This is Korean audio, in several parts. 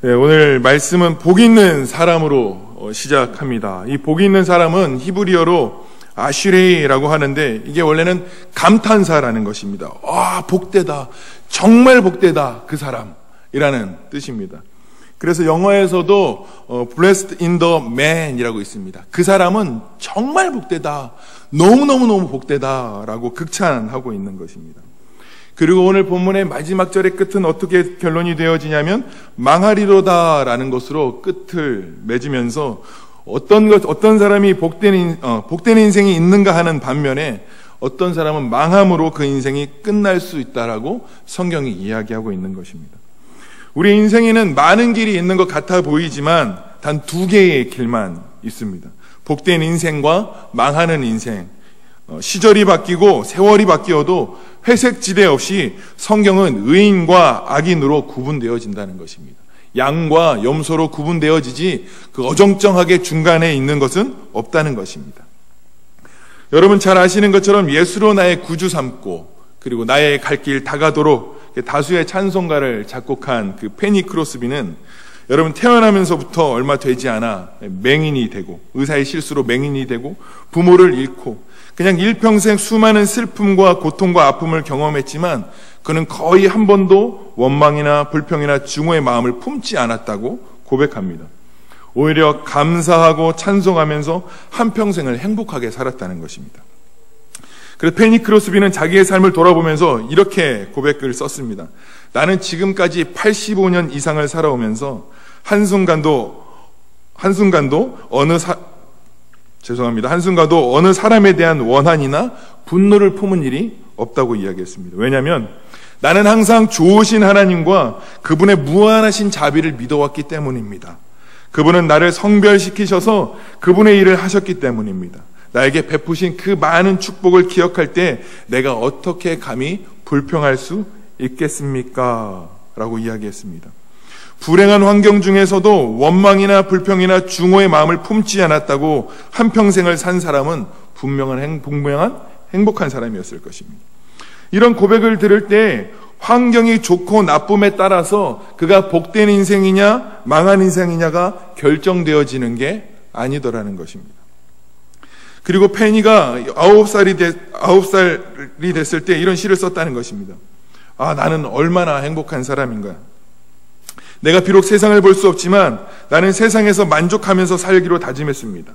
네, 오늘 말씀은 복 있는 사람으로 시작합니다. 이 복 있는 사람은 히브리어로 아슈레이라고 하는데 이게 원래는 감탄사라는 것입니다. 복되다, 정말 복되다 그 사람이라는 뜻입니다. 그래서 영어에서도 blessed in the man이라고 있습니다. 그 사람은 정말 복되다, 너무너무너무 복되다라고 극찬하고 있는 것입니다. 그리고 오늘 본문의 마지막 절의 끝은 어떻게 결론이 되어지냐면 망하리로다라는 것으로 끝을 맺으면서 어떤 사람이 복된 인생이 있는가 하는 반면에 어떤 사람은 망함으로 그 인생이 끝날 수 있다라고 성경이 이야기하고 있는 것입니다. 우리 인생에는 많은 길이 있는 것 같아 보이지만 단 두 개의 길만 있습니다. 복된 인생과 망하는 인생. 시절이 바뀌고 세월이 바뀌어도 회색지대 없이 성경은 의인과 악인으로 구분되어진다는 것입니다. 양과 염소로 구분되어지지 그 어정쩡하게 중간에 있는 것은 없다는 것입니다. 여러분 잘 아시는 것처럼 예수로 나의 구주 삼고 그리고 나의 갈 길 다가도록 다수의 찬송가를 작곡한 그 페니 크로스비는 여러분 태어나면서부터 얼마 되지 않아 맹인이 되고 의사의 실수로 맹인이 되고 부모를 잃고 그냥 일평생 수많은 슬픔과 고통과 아픔을 경험했지만 그는 거의 한 번도 원망이나 불평이나 증오의 마음을 품지 않았다고 고백합니다. 오히려 감사하고 찬송하면서 한평생을 행복하게 살았다는 것입니다. 그래서 페니 크로스비는 자기의 삶을 돌아보면서 이렇게 고백을 썼습니다. 나는 지금까지 85년 이상을 살아오면서 한순간도 어느 사람에 대한 원한이나 분노를 품은 일이 없다고 이야기했습니다. 왜냐하면 나는 항상 좋으신 하나님과 그분의 무한하신 자비를 믿어왔기 때문입니다. 그분은 나를 성별시키셔서 그분의 일을 하셨기 때문입니다. 나에게 베푸신 그 많은 축복을 기억할 때 내가 어떻게 감히 불평할 수 있겠습니까? 라고 이야기했습니다. 불행한 환경 중에서도 원망이나 불평이나 증오의 마음을 품지 않았다고 한평생을 산 사람은 분명한 행복한 사람이었을 것입니다. 이런 고백을 들을 때 환경이 좋고 나쁨에 따라서 그가 복된 인생이냐 망한 인생이냐가 결정되어지는 게 아니더라는 것입니다. 그리고 페니가 9살이 됐을 때 이런 시를 썼다는 것입니다. 나는 얼마나 행복한 사람인가. 내가 비록 세상을 볼 수 없지만 나는 세상에서 만족하면서 살기로 다짐했습니다.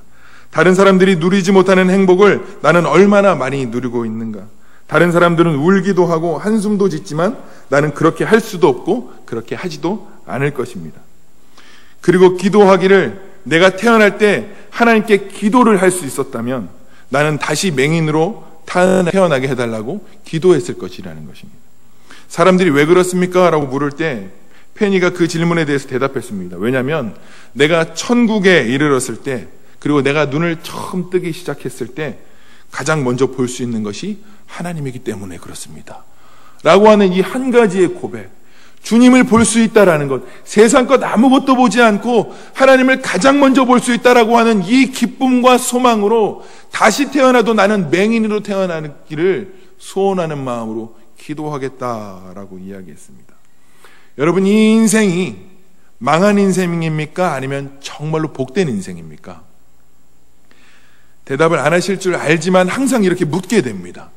다른 사람들이 누리지 못하는 행복을 나는 얼마나 많이 누리고 있는가. 다른 사람들은 울기도 하고 한숨도 짓지만 나는 그렇게 할 수도 없고 그렇게 하지도 않을 것입니다. 그리고 기도하기를 내가 태어날 때 하나님께 기도를 할 수 있었다면 나는 다시 맹인으로 태어나게 해달라고 기도했을 것이라는 것입니다. 사람들이 왜 그렇습니까? 라고 물을 때 페니가 그 질문에 대해서 대답했습니다. 왜냐하면 내가 천국에 이르렀을 때 그리고 내가 눈을 처음 뜨기 시작했을 때 가장 먼저 볼 수 있는 것이 하나님이기 때문에 그렇습니다. 라고 하는 이 한 가지의 고백, 주님을 볼 수 있다라는 것, 세상 것 아무것도 보지 않고 하나님을 가장 먼저 볼 수 있다라고 하는 이 기쁨과 소망으로 다시 태어나도 나는 맹인으로 태어나기를 소원하는 마음으로 기도하겠다라고 이야기했습니다. 여러분, 이 인생이 망한 인생입니까? 아니면 정말로 복된 인생입니까? 대답을 안 하실 줄 알지만 항상 이렇게 묻게 됩니다.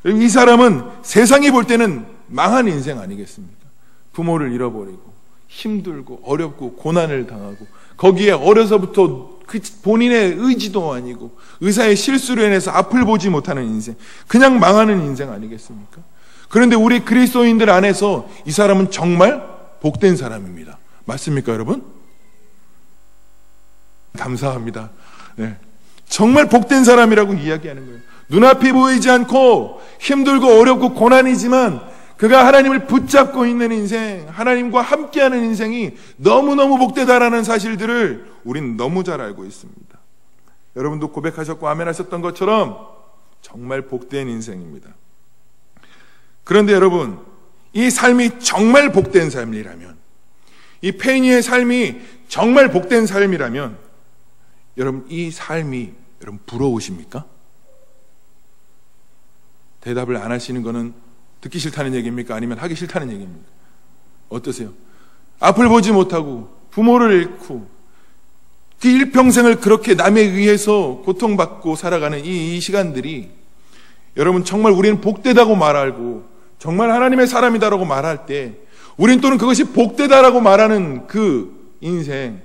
이 사람은 세상이 볼 때는 망한 인생 아니겠습니까? 부모를 잃어버리고 힘들고 어렵고 고난을 당하고 거기에 어려서부터 본인의 의지도 아니고 의사의 실수로 인해서 앞을 보지 못하는 인생, 그냥 망하는 인생 아니겠습니까? 그런데 우리 그리스도인들 안에서 이 사람은 정말 복된 사람입니다. 맞습니까, 여러분? 감사합니다. 네. 정말 복된 사람이라고 이야기하는 거예요. 눈앞이 보이지 않고 힘들고 어렵고 고난이지만 그가 하나님을 붙잡고 있는 인생, 하나님과 함께하는 인생이 너무너무 복되다라는 사실들을 우린 너무 잘 알고 있습니다. 여러분도 고백하셨고 아멘 하셨던 것처럼 정말 복된 인생입니다. 그런데 여러분, 이 삶이 정말 복된 삶이라면, 이 페니의 삶이 정말 복된 삶이라면 여러분, 이 삶이 여러분 부러우십니까? 대답을 안 하시는 거는 듣기 싫다는 얘기입니까? 아니면 하기 싫다는 얘기입니까? 어떠세요? 앞을 보지 못하고 부모를 잃고 그 일평생을 그렇게 남에 의해서 고통받고 살아가는 이 시간들이 여러분 정말 우리는 복되다고 말하고 정말 하나님의 사람이다라고 말할 때 우린 또는 그것이 복되다라고 말하는 그 인생,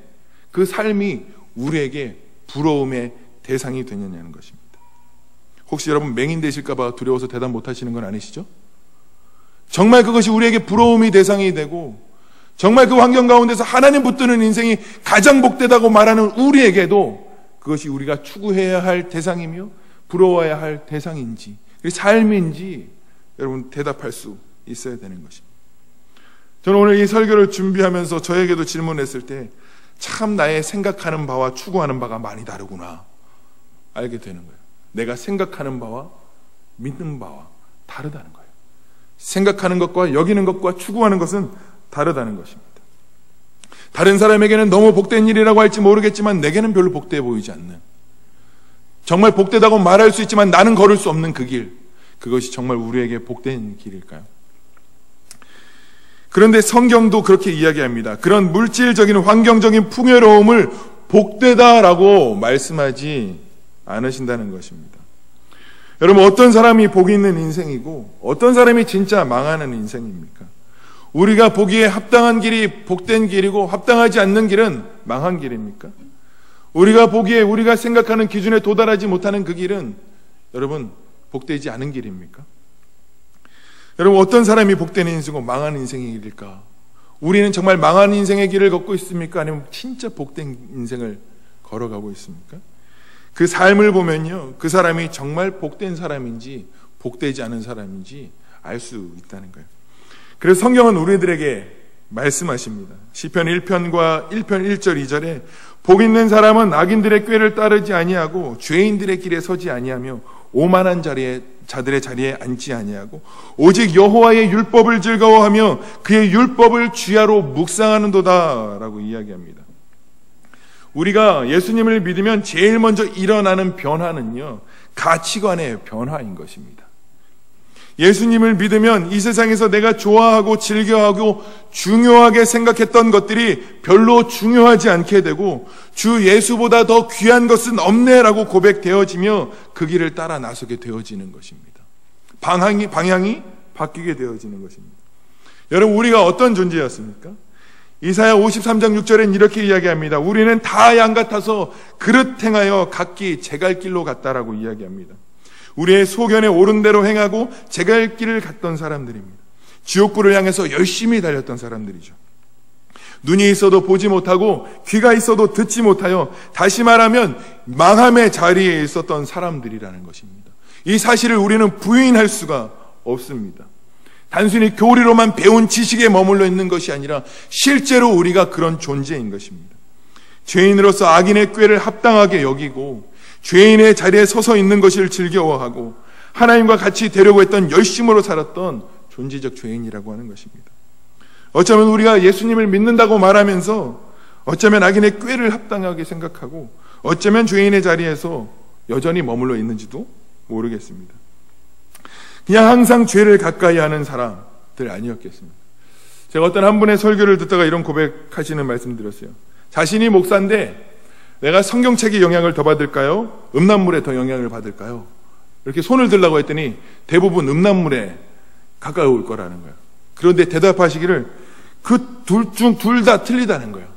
그 삶이 우리에게 부러움의 대상이 되느냐는 것입니다. 혹시 여러분 맹인 되실까봐 두려워서 대답 못하시는 건 아니시죠? 정말 그것이 우리에게 부러움의 대상이 되고 정말 그 환경 가운데서 하나님 붙드는 인생이 가장 복되다고 말하는 우리에게도 그것이 우리가 추구해야 할 대상이며 부러워야 할 대상인지 삶인지 여러분 대답할 수 있어야 되는 것입니다. 저는 오늘 이 설교를 준비하면서 저에게도 질문했을 때 참 나의 생각하는 바와 추구하는 바가 많이 다르구나 알게 되는 거예요. 내가 생각하는 바와 믿는 바와 다르다는 거예요. 생각하는 것과 여기는 것과 추구하는 것은 다르다는 것입니다. 다른 사람에게는 너무 복된 일이라고 할지 모르겠지만 내게는 별로 복되어 보이지 않는, 정말 복되다고 말할 수 있지만 나는 걸을 수 없는 그 길, 그것이 정말 우리에게 복된 길일까요? 그런데 성경도 그렇게 이야기합니다. 그런 물질적인 환경적인 풍요로움을 복되다라고 말씀하지 않으신다는 것입니다. 여러분 어떤 사람이 복이 있는 인생이고 어떤 사람이 진짜 망하는 인생입니까? 우리가 보기에 합당한 길이 복된 길이고 합당하지 않는 길은 망한 길입니까? 우리가 보기에 우리가 생각하는 기준에 도달하지 못하는 그 길은 여러분 복되지 않은 길입니까? 여러분 어떤 사람이 복된 인생이고 망한 인생의 길일까? 우리는 정말 망한 인생의 길을 걷고 있습니까? 아니면 진짜 복된 인생을 걸어가고 있습니까? 그 삶을 보면요, 그 사람이 정말 복된 사람인지 복되지 않은 사람인지 알 수 있다는 거예요. 그래서 성경은 우리들에게 말씀하십니다. 시편 1편과 1편 1절 2절에 복 있는 사람은 악인들의 꾀를 따르지 아니하고 죄인들의 길에 서지 아니하며 오만한 자들의 자리에 앉지 아니하고 오직 여호와의 율법을 즐거워하며 그의 율법을 주야로 묵상하는도다 라고 이야기합니다. 우리가 예수님을 믿으면 제일 먼저 일어나는 변화는요, 가치관의 변화인 것입니다. 예수님을 믿으면 이 세상에서 내가 좋아하고 즐겨하고 중요하게 생각했던 것들이 별로 중요하지 않게 되고 주 예수보다 더 귀한 것은 없네라고 고백되어지며 그 길을 따라 나서게 되어지는 것입니다. 방향이 바뀌게 되어지는 것입니다. 여러분 우리가 어떤 존재였습니까? 이사야 53장 6절엔 이렇게 이야기합니다. 우리는 다 양 같아서 그릇 행하여 각기 제 갈 길로 갔다라고 이야기합니다. 우리의 소견에 옳은 대로 행하고 제 갈 길을 갔던 사람들입니다. 지옥불을 향해서 열심히 달렸던 사람들이죠. 눈이 있어도 보지 못하고 귀가 있어도 듣지 못하여 다시 말하면 망함의 자리에 있었던 사람들이라는 것입니다. 이 사실을 우리는 부인할 수가 없습니다. 단순히 교리로만 배운 지식에 머물러 있는 것이 아니라 실제로 우리가 그런 존재인 것입니다. 죄인으로서 악인의 꾀를 합당하게 여기고 죄인의 자리에 서서 있는 것을 즐거워하고 하나님과 같이 되려고 했던 열심으로 살았던 존재적 죄인이라고 하는 것입니다. 어쩌면 우리가 예수님을 믿는다고 말하면서 어쩌면 악인의 꾀를 합당하게 생각하고 어쩌면 죄인의 자리에서 여전히 머물러 있는지도 모르겠습니다. 그냥 항상 죄를 가까이 하는 사람들 아니었겠습니까? 제가 어떤 한 분의 설교를 듣다가 이런 고백하시는 말씀 드렸어요. 자신이 목사인데 내가 성경책에 영향을 더 받을까요? 음란물에 더 영향을 받을까요? 이렇게 손을 들라고 했더니 대부분 음란물에 가까이 올 거라는 거예요. 그런데 대답하시기를 그 둘 중 둘 다 틀리다는 거예요.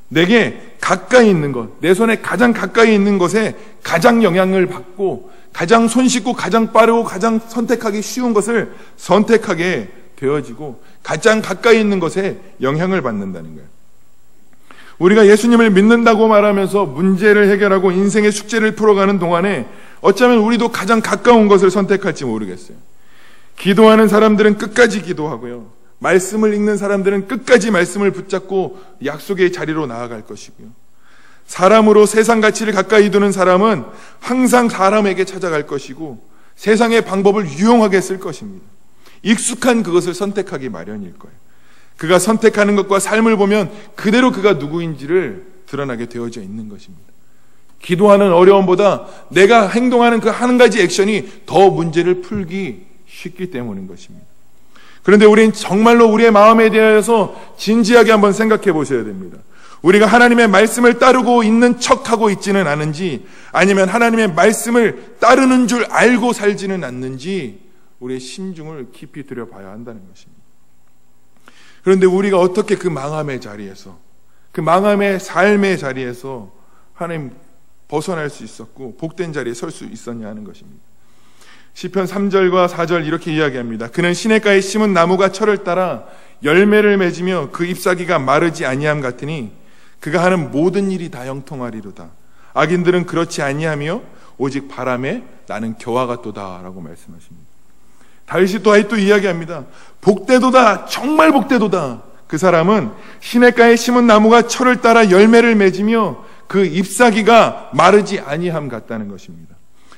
내게 가까이 있는 것, 내 손에 가장 가까이 있는 것에 가장 영향을 받고 가장 손쉽고 가장 빠르고 가장 선택하기 쉬운 것을 선택하게 되어지고 가장 가까이 있는 것에 영향을 받는다는 거예요. 우리가 예수님을 믿는다고 말하면서 문제를 해결하고 인생의 숙제를 풀어가는 동안에 어쩌면 우리도 가장 가까운 것을 선택할지 모르겠어요. 기도하는 사람들은 끝까지 기도하고요. 말씀을 읽는 사람들은 끝까지 말씀을 붙잡고 약속의 자리로 나아갈 것이고요. 사람으로 세상 가치를 가까이 두는 사람은 항상 사람에게 찾아갈 것이고 세상의 방법을 유용하게 쓸 것입니다. 익숙한 그것을 선택하기 마련일 거예요. 그가 선택하는 것과 삶을 보면 그대로 그가 누구인지를 드러나게 되어져 있는 것입니다. 기도하는 어려움보다 내가 행동하는 그 한 가지 액션이 더 문제를 풀기 쉽기 때문인 것입니다. 그런데 우린 정말로 우리의 마음에 대해서 진지하게 한번 생각해 보셔야 됩니다. 우리가 하나님의 말씀을 따르고 있는 척하고 있지는 않은지, 아니면 하나님의 말씀을 따르는 줄 알고 살지는 않는지 우리의 심중을 깊이 들여봐야 한다는 것입니다. 그런데 우리가 어떻게 그 망함의 자리에서, 그 망함의 삶의 자리에서 하나님 벗어날 수 있었고 복된 자리에 설 수 있었냐 하는 것입니다. 시편 3절과 4절 이렇게 이야기합니다. 그는 시냇가에 심은 나무가 철을 따라 열매를 맺으며 그 잎사귀가 마르지 아니함 같으니 그가 하는 모든 일이 다 형통하리로다. 악인들은 그렇지 아니하며 오직 바람에 나는 겨와 같도다 라고 말씀하십니다. 다윗이 또 이야기합니다. 복되도다, 정말 복되도다. 그 사람은 시냇가에 심은 나무가 철을 따라 열매를 맺으며 그 잎사귀가 마르지 아니함 같다는 것입니다.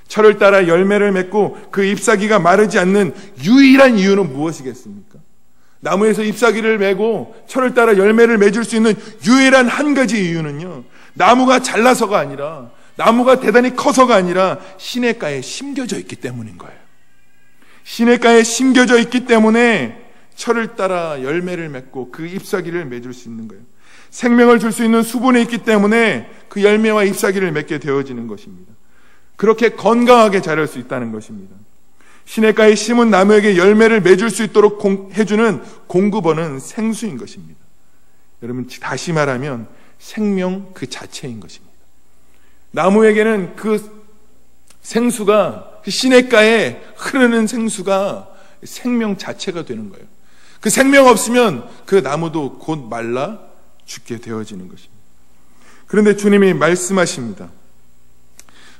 철을 따라 열매를 맺고 그 잎사귀가 마르지 않는 유일한 이유는 무엇이겠습니까? 나무에서 잎사귀를 메고 철을 따라 열매를 맺을 수 있는 유일한 한 가지 이유는요, 나무가 잘나서가 아니라, 나무가 대단히 커서가 아니라 시냇가에 심겨져 있기 때문인 거예요. 시냇가에 심겨져 있기 때문에 철을 따라 열매를 맺고 그 잎사귀를 맺을 수 있는 거예요. 생명을 줄 수 있는 수분이 있기 때문에 그 열매와 잎사귀를 맺게 되어지는 것입니다. 그렇게 건강하게 자랄 수 있다는 것입니다. 시냇가에 심은 나무에게 열매를 맺을 수 있도록 해주는 공급원은 생수인 것입니다. 여러분, 다시 말하면 생명 그 자체인 것입니다. 나무에게는 그 생수가, 그 시냇가에 흐르는 생수가 생명 자체가 되는 거예요. 그 생명 없으면 그 나무도 곧 말라 죽게 되어지는 것입니다. 그런데 주님이 말씀하십니다.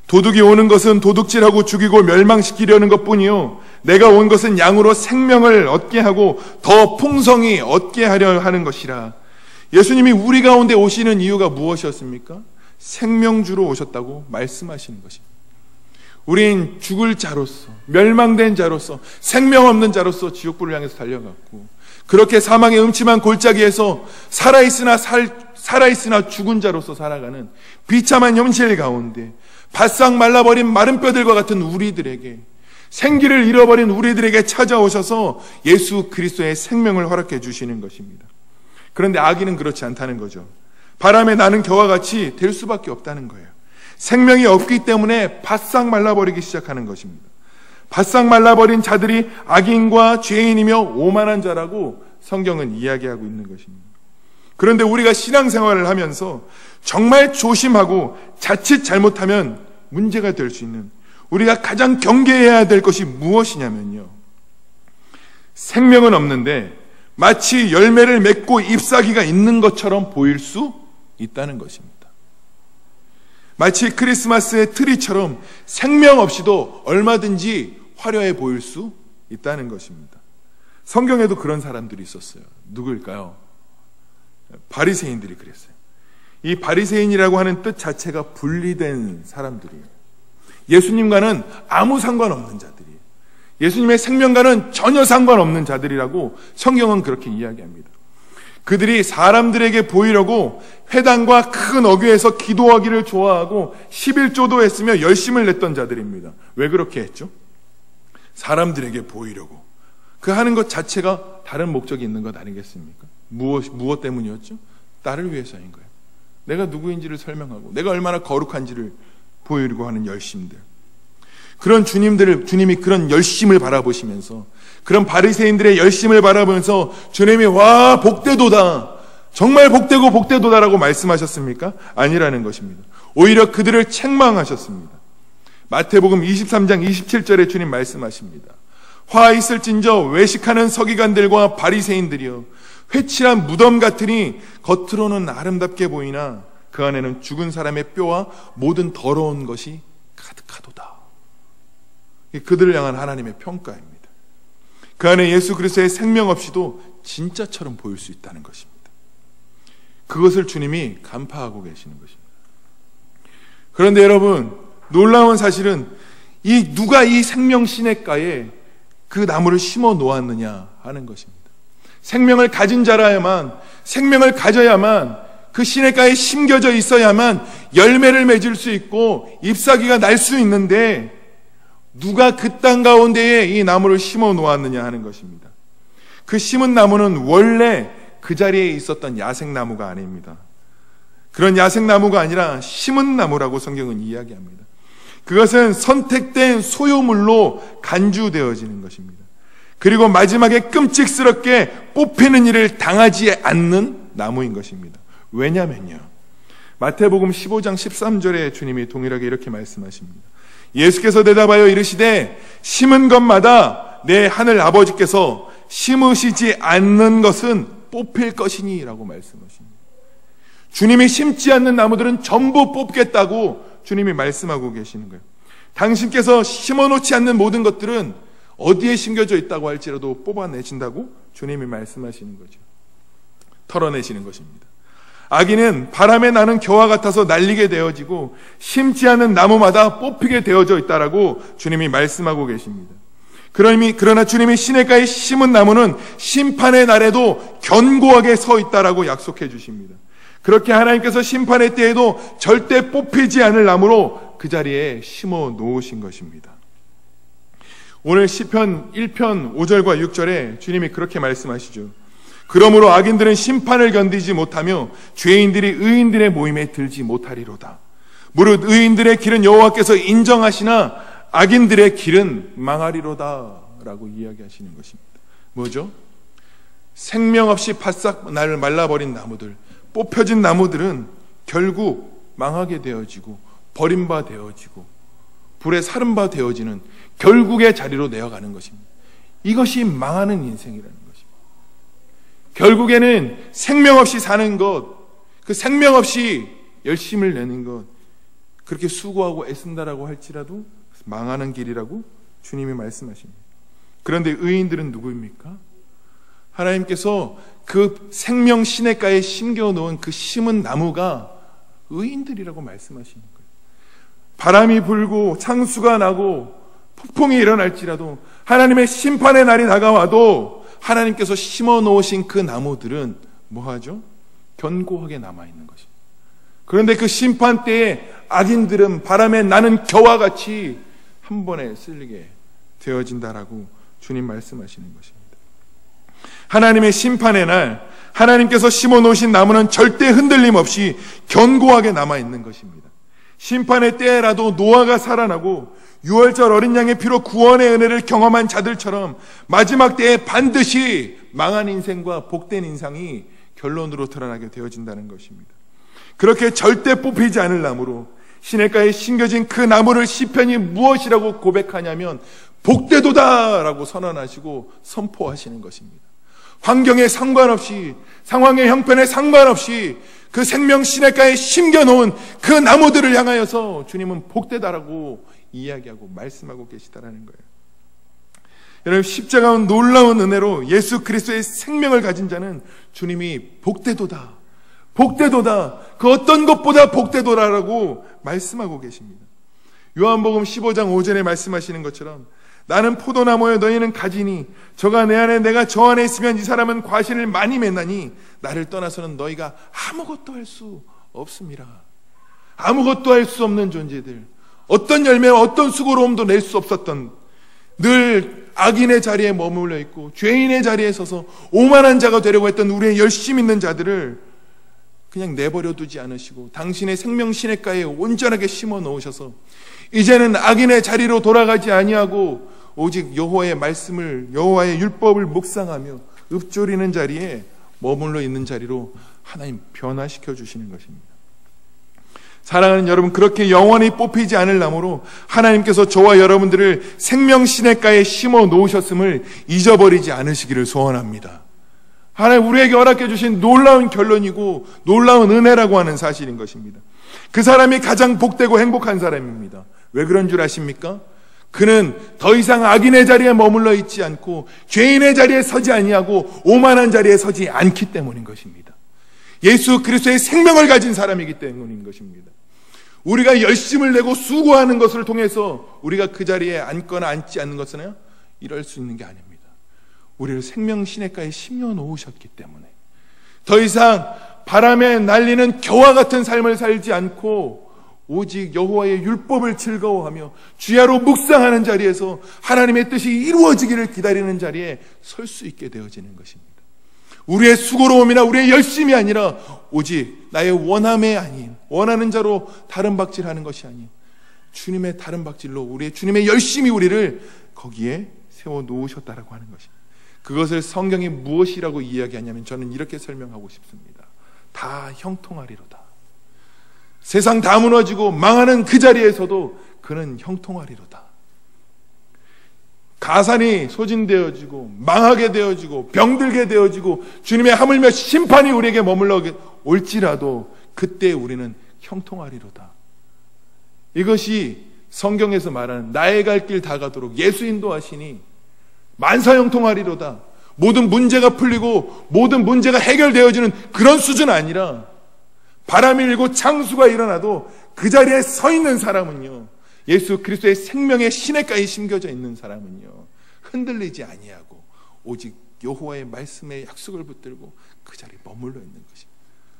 도둑이 오는 것은 도둑질하고 죽이고 멸망시키려는 것뿐이요, 내가 온 것은 양으로 생명을 얻게 하고 더 풍성히 얻게 하려 하는 것이라. 예수님이 우리 가운데 오시는 이유가 무엇이었습니까? 생명주로 오셨다고 말씀하시는 것입니다. 우린 죽을 자로서, 멸망된 자로서, 생명 없는 자로서 지옥불을 향해서 달려갔고, 그렇게 사망의 음침한 골짜기에서 살아있으나 죽은 자로서 살아가는 비참한 현실 가운데 바싹 말라버린 마른 뼈들과 같은 우리들에게, 생기를 잃어버린 우리들에게 찾아오셔서 예수 그리스도의 생명을 허락해 주시는 것입니다. 그런데 악인은 그렇지 않다는 거죠. 바람에 나는 겨와 같이 될 수밖에 없다는 거예요. 생명이 없기 때문에 바싹 말라버리기 시작하는 것입니다. 바싹 말라버린 자들이 악인과 죄인이며 오만한 자라고 성경은 이야기하고 있는 것입니다. 그런데 우리가 신앙생활을 하면서 정말 조심하고 자칫 잘못하면 문제가 될 수 있는, 우리가 가장 경계해야 될 것이 무엇이냐면요, 생명은 없는데 마치 열매를 맺고 잎사귀가 있는 것처럼 보일 수 있다는 것입니다. 마치 크리스마스의 트리처럼 생명 없이도 얼마든지 화려해 보일 수 있다는 것입니다. 성경에도 그런 사람들이 있었어요. 누구일까요? 바리새인들이 그랬어요. 이 바리새인이라고 하는 뜻 자체가 분리된 사람들이에요. 예수님과는 아무 상관없는 자들이에요. 예수님의 생명과는 전혀 상관없는 자들이라고 성경은 그렇게 이야기합니다. 그들이 사람들에게 보이려고 회당과 큰 어귀에서 기도하기를 좋아하고 11조도 했으며 열심을 냈던 자들입니다. 왜 그렇게 했죠? 사람들에게 보이려고. 그 하는 것 자체가 다른 목적이 있는 것 아니겠습니까? 무엇 때문이었죠? 나를 위해서인 거예요. 내가 누구인지를 설명하고 내가 얼마나 거룩한지를 보이려고 하는 열심들. 그런 주님이 그런 열심을 바라보시면서, 그런 바리새인들의 열심을 바라보면서 주님이 와 복되도다, 정말 복되고 복되도다라고 말씀하셨습니까? 아니라는 것입니다. 오히려 그들을 책망하셨습니다. 마태복음 23장 27절에 주님 말씀하십니다. 화 있을진저 외식하는 서기관들과 바리새인들이여, 회칠한 무덤 같으니 겉으로는 아름답게 보이나 그 안에는 죽은 사람의 뼈와 모든 더러운 것이 가득하도다. 그들을 향한 하나님의 평가입니다. 그 안에 예수 그리스도의 생명 없이도 진짜처럼 보일 수 있다는 것입니다. 그것을 주님이 간파하고 계시는 것입니다. 그런데 여러분, 놀라운 사실은 누가 이 생명 시냇가에 그 나무를 심어 놓았느냐 하는 것입니다. 생명을 가진 자라야만, 생명을 가져야만, 그 시냇가에 심겨져 있어야만 열매를 맺을 수 있고 잎사귀가 날 수 있는데, 누가 그 땅 가운데에 이 나무를 심어 놓았느냐 하는 것입니다. 그 심은 나무는 원래 그 자리에 있었던 야생나무가 아닙니다. 그런 야생나무가 아니라 심은 나무라고 성경은 이야기합니다. 그것은 선택된 소유물로 간주되어지는 것입니다. 그리고 마지막에 끔찍스럽게 뽑히는 일을 당하지 않는 나무인 것입니다. 왜냐면요, 마태복음 15장 13절에 주님이 동일하게 이렇게 말씀하십니다. 예수께서 대답하여 이르시되 심은 것마다 내 하늘 아버지께서 심으시지 않는 것은 뽑힐 것이니 라고 말씀하십니다. 주님이 심지 않는 나무들은 전부 뽑겠다고 주님이 말씀하고 계시는 거예요. 당신께서 심어놓지 않는 모든 것들은 어디에 심겨져 있다고 할지라도 뽑아내신다고 주님이 말씀하시는 거죠. 털어내시는 것입니다. 악인은 바람에 나는 겨와 같아서 날리게 되어지고 심지 않은 나무마다 뽑히게 되어져 있다라고 주님이 말씀하고 계십니다. 그러나 주님이 시냇가에 심은 나무는 심판의 날에도 견고하게 서 있다라고 약속해 주십니다. 그렇게 하나님께서 심판의 때에도 절대 뽑히지 않을 나무로 그 자리에 심어 놓으신 것입니다. 오늘 시편 1편 5절과 6절에 주님이 그렇게 말씀하시죠. 그러므로 악인들은 심판을 견디지 못하며 죄인들이 의인들의 모임에 들지 못하리로다. 무릇 의인들의 길은 여호와께서 인정하시나 악인들의 길은 망하리로다 라고 이야기하시는 것입니다. 뭐죠? 생명 없이 바싹 말라버린 나무들, 뽑혀진 나무들은 결국 망하게 되어지고 버림바 되어지고 불에 사른바 되어지는 결국의 자리로 내어가는 것입니다. 이것이 망하는 인생이라는 것입니다. 결국에는 생명 없이 사는 것, 그 생명 없이 열심을 내는 것, 그렇게 수고하고 애쓴다라고 할지라도 망하는 길이라고 주님이 말씀하십니다. 그런데 의인들은 누구입니까? 하나님께서 그 생명 시냇가에 심겨놓은 그 심은 나무가 의인들이라고 말씀하시는 거예요. 바람이 불고 창수가 나고 폭풍이 일어날지라도 하나님의 심판의 날이 다가와도 하나님께서 심어놓으신 그 나무들은 뭐하죠? 견고하게 남아있는 것입니다. 그런데 그 심판 때에 악인들은 바람에 나는 겨와 같이 한 번에 쓸리게 되어진다라고 주님 말씀하시는 것입니다. 하나님의 심판의 날 하나님께서 심어놓으신 나무는 절대 흔들림 없이 견고하게 남아있는 것입니다. 심판의 때라도 노아가 살아나고 6월절 어린 양의 피로 구원의 은혜를 경험한 자들처럼 마지막 때에 반드시 망한 인생과 복된 인상이 결론으로 드러나게 되어진다는 것입니다. 그렇게 절대 뽑히지 않을 나무로 시냇가에 심겨진 그 나무를 시편이 무엇이라고 고백하냐면 복되도다라고 선언하시고 선포하시는 것입니다. 환경에 상관없이, 상황의 형편에 상관없이 그 생명 시냇가에 심겨놓은 그 나무들을 향하여서 주님은 복되다라고 이야기하고 말씀하고 계시다라는 거예요. 여러분, 십자가는 놀라운 은혜로 예수 그리스도의 생명을 가진 자는 주님이 복되도다, 복되도다, 그 어떤 것보다 복되도다라고 말씀하고 계십니다. 요한복음 15장 5절에 말씀하시는 것처럼 나는 포도나무여 너희는 가지니 저가 내 안에 내가 저 안에 있으면 이 사람은 과실을 많이 맺나니 나를 떠나서는 너희가 아무것도 할 수 없음이라. 아무것도 할 수 없는 존재들, 어떤 열매와 어떤 수고로움도 낼 수 없었던, 늘 악인의 자리에 머물러 있고 죄인의 자리에 서서 오만한 자가 되려고 했던 우리의 열심 있는 자들을 그냥 내버려 두지 않으시고 당신의 생명 시냇가에 온전하게 심어 놓으셔서 이제는 악인의 자리로 돌아가지 아니하고 오직 여호와의 말씀을, 여호와의 율법을 묵상하며 읊조리는 자리에 머물러 있는 자리로 하나님 변화시켜 주시는 것입니다. 사랑하는 여러분, 그렇게 영원히 뽑히지 않을 나무로 하나님께서 저와 여러분들을 생명 시냇가에 심어 놓으셨음을 잊어버리지 않으시기를 소원합니다. 하나님 우리에게 허락해 주신 놀라운 결론이고 놀라운 은혜라고 하는 사실인 것입니다. 그 사람이 가장 복되고 행복한 사람입니다. 왜 그런 줄 아십니까? 그는 더 이상 악인의 자리에 머물러 있지 않고 죄인의 자리에 서지 아니하고 오만한 자리에 서지 않기 때문인 것입니다. 예수 그리스도의 생명을 가진 사람이기 때문인 것입니다. 우리가 열심을 내고 수고하는 것을 통해서 우리가 그 자리에 앉거나 앉지 않는 것은 이럴 수 있는 게 아닙니다. 우리를 생명 시냇가에 심어 놓으셨기 때문에 더 이상 바람에 날리는 겨와 같은 삶을 살지 않고 오직 여호와의 율법을 즐거워하며 주야로 묵상하는 자리에서 하나님의 뜻이 이루어지기를 기다리는 자리에 설 수 있게 되어지는 것입니다. 우리의 수고로움이나 우리의 열심이 아니라 오직 나의 원함이 아닌, 원하는 자로 다른 박질하는 것이 아닌 주님의 다른 박질로 우리의 주님의 열심이 우리를 거기에 세워 놓으셨다라고 하는 것입니다. 그것을 성경이 무엇이라고 이야기하냐면 저는 이렇게 설명하고 싶습니다. 다 형통하리로다. 세상 다 무너지고 망하는 그 자리에서도 그는 형통하리로다. 가산이 소진되어지고 망하게 되어지고 병들게 되어지고 주님의 하물며 심판이 우리에게 머물러 올지라도 그때 우리는 형통하리로다. 이것이 성경에서 말하는 나의 갈 길 다 가도록 예수 인도하시니 만사형통하리로다. 모든 문제가 풀리고 모든 문제가 해결되어지는 그런 수준 아니라 바람이 일고 창수가 일어나도 그 자리에 서 있는 사람은요, 예수 그리스도의 생명의 시내가에 심겨져 있는 사람은요, 흔들리지 아니하고 오직 여호와의 말씀에 약속을 붙들고 그 자리에 머물러 있는 것입니다.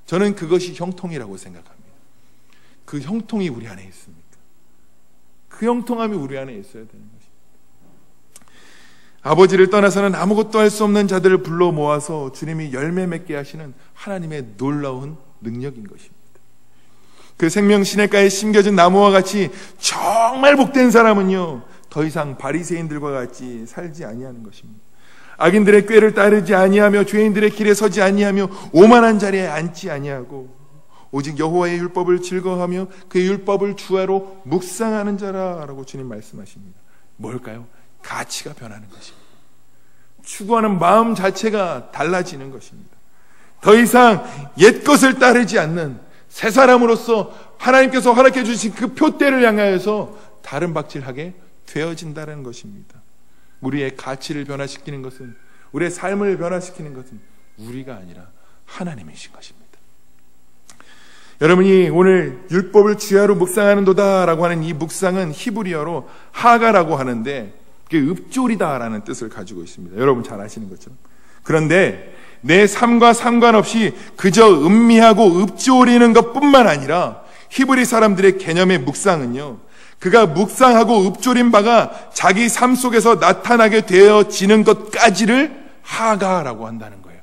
저는 그것이 형통이라고 생각합니다. 그 형통이 우리 안에 있습니까? 그 형통함이 우리 안에 있어야 되는 것입니다. 아버지를 떠나서는 아무것도 할 수 없는 자들을 불러 모아서 주님이 열매 맺게 하시는 하나님의 놀라운 능력인 것입니다. 그 생명 시냇가에 심겨진 나무와 같이 정말 복된 사람은요, 더 이상 바리새인들과 같이 살지 아니하는 것입니다. 악인들의 꾀를 따르지 아니하며 죄인들의 길에 서지 아니하며 오만한 자리에 앉지 아니하고 오직 여호와의 율법을 즐거워하며 그 율법을 주야로 묵상하는 자라라고 주님 말씀하십니다. 뭘까요? 가치가 변하는 것입니다. 추구하는 마음 자체가 달라지는 것입니다. 더 이상 옛 것을 따르지 않는 새 사람으로서 하나님께서 허락해 주신 그 표대를 향하여서 다른 박질하게 되어진다는 것입니다. 우리의 가치를 변화시키는 것은, 우리의 삶을 변화시키는 것은 우리가 아니라 하나님이신 것입니다. 여러분이 오늘 율법을 주야로 묵상하는도다라고 하는 이 묵상은 히브리어로 하가라고 하는데 그게 읍조리다라는 뜻을 가지고 있습니다. 여러분 잘 아시는 것처럼. 그런데 내 삶과 상관없이 그저 음미하고 읍조리는 것뿐만 아니라 히브리 사람들의 개념의 묵상은요, 그가 묵상하고 읍조린 바가 자기 삶 속에서 나타나게 되어지는 것까지를 하가라고 한다는 거예요.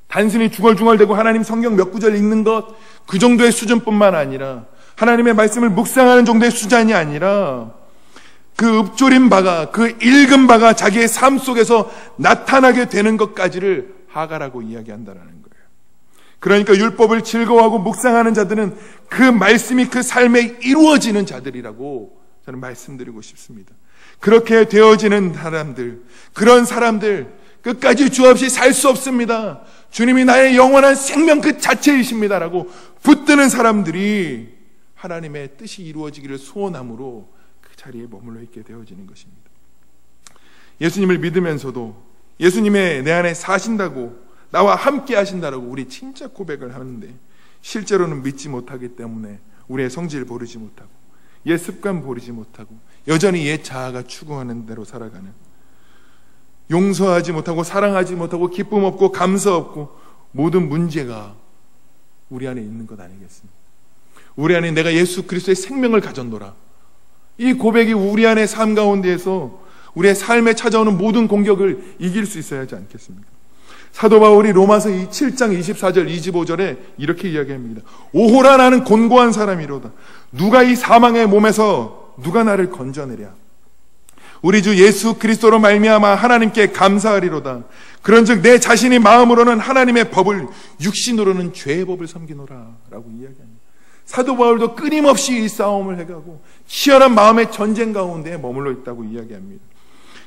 단순히 중얼중얼대고 하나님 성경 몇 구절 읽는 것, 그 정도의 수준뿐만 아니라 하나님의 말씀을 묵상하는 정도의 수준이 아니라 그 읍조린 바가, 그 읽은 바가 자기의 삶 속에서 나타나게 되는 것까지를 하가라고 이야기한다는 거예요. 그러니까 율법을 즐거워하고 묵상하는 자들은 그 말씀이 그 삶에 이루어지는 자들이라고 저는 말씀드리고 싶습니다. 그렇게 되어지는 사람들, 그런 사람들 끝까지 주 없이 살 수 없습니다. 주님이 나의 영원한 생명 그 자체이십니다라고 붙드는 사람들이 하나님의 뜻이 이루어지기를 소원함으로 그 자리에 머물러 있게 되어지는 것입니다. 예수님을 믿으면서도 예수님의 내 안에 사신다고, 나와 함께 하신다라고 우리 진짜 고백을 하는데 실제로는 믿지 못하기 때문에 우리의 성질을 버리지 못하고 옛 습관 버리지 못하고 여전히 옛 자아가 추구하는 대로 살아가는, 용서하지 못하고 사랑하지 못하고 기쁨 없고 감사 없고 모든 문제가 우리 안에 있는 것 아니겠습니까? 우리 안에 내가 예수 그리스도의 생명을 가졌노라, 이 고백이 우리 안의 삶 가운데에서 우리의 삶에 찾아오는 모든 공격을 이길 수 있어야 하지 않겠습니까? 사도 바울이 로마서 7장 24절 25절에 이렇게 이야기합니다. 오호라, 나는 곤고한 사람이로다. 누가 이 사망의 몸에서 누가 나를 건져내랴. 우리 주 예수 그리스도로 말미암아 하나님께 감사하리로다. 그런즉 내 자신이 마음으로는 하나님의 법을, 육신으로는 죄의 법을 섬기노라 라고 이야기합니다. 사도 바울도 끊임없이 이 싸움을 해가고 치열한 마음의 전쟁 가운데 머물러 있다고 이야기합니다.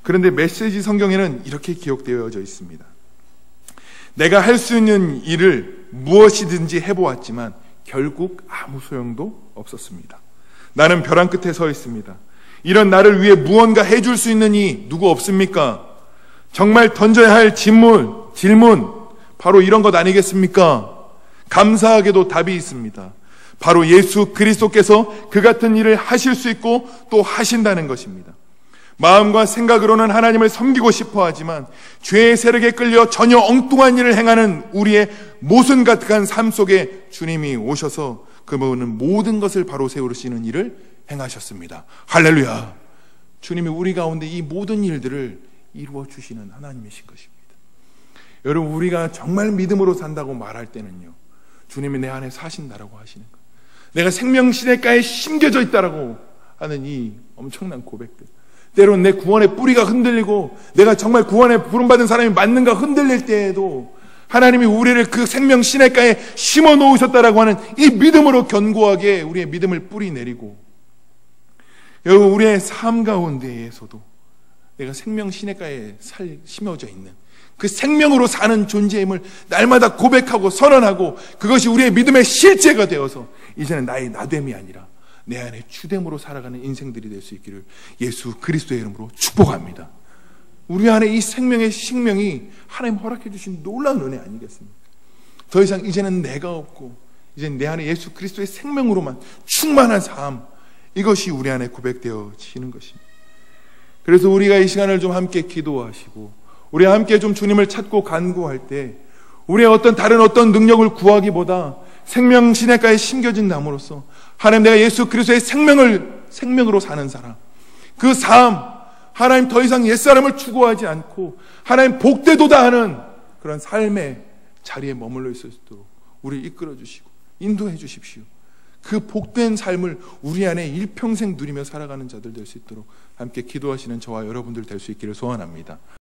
그런데 메시지 성경에는 이렇게 기록되어져 있습니다. 내가 할 수 있는 일을 무엇이든지 해보았지만 결국 아무 소용도 없었습니다. 나는 벼랑 끝에 서 있습니다. 이런 나를 위해 무언가 해줄 수 있는 이 누구 없습니까? 정말 던져야 할 질문 바로 이런 것 아니겠습니까? 감사하게도 답이 있습니다. 바로 예수 그리스도께서 그 같은 일을 하실 수 있고 또 하신다는 것입니다. 마음과 생각으로는 하나님을 섬기고 싶어 하지만 죄의 세력에 끌려 전혀 엉뚱한 일을 행하는 우리의 모순 가득한 삶 속에 주님이 오셔서 그분은 모든 것을 바로 세우시는 일을 행하셨습니다. 할렐루야. 주님이 우리 가운데 이 모든 일들을 이루어 주시는 하나님이신 것입니다. 여러분, 우리가 정말 믿음으로 산다고 말할 때는요, 주님이 내 안에 사신다라고 하시는 것, 내가 생명 시냇가에 심겨져 있다라고 하는 이 엄청난 고백들, 때로는 내 구원의 뿌리가 흔들리고 내가 정말 구원에 부름받은 사람이 맞는가 흔들릴 때에도 하나님이 우리를 그 생명 시냇가에 심어 놓으셨다라고 하는 이 믿음으로 견고하게 우리의 믿음을 뿌리 내리고, 여러분, 우리의 삶 가운데에서도 내가 생명 시냇가에 심어져 있는 그 생명으로 사는 존재임을 날마다 고백하고 선언하고, 그것이 우리의 믿음의 실제가 되어서 이제는 나의 나됨이 아니라 내 안에 주됨으로 살아가는 인생들이 될 수 있기를 예수 그리스도의 이름으로 축복합니다. 우리 안에 이 생명의 생명이 하나님 허락해 주신 놀라운 은혜 아니겠습니까? 더 이상 이제는 내가 없고 이제는 내 안에 예수 그리스도의 생명으로만 충만한 삶, 이것이 우리 안에 고백되어지는 것입니다. 그래서 우리가 이 시간을 좀 함께 기도하시고 우리 함께 좀 주님을 찾고 간구할 때 우리의 다른 어떤 능력을 구하기보다 생명 시냇가에 심겨진 나무로서 하나님, 내가 예수 그리스도의 생명으로 사는 사람, 그 삶, 하나님 더 이상 옛사람을 추구하지 않고 하나님 복되도다 하는 그런 삶의 자리에 머물러 있을 수 있도록 우리를 이끌어 주시고 인도해 주십시오. 그 복된 삶을 우리 안에 일평생 누리며 살아가는 자들 될 수 있도록 함께 기도하시는 저와 여러분들 될 수 있기를 소원합니다.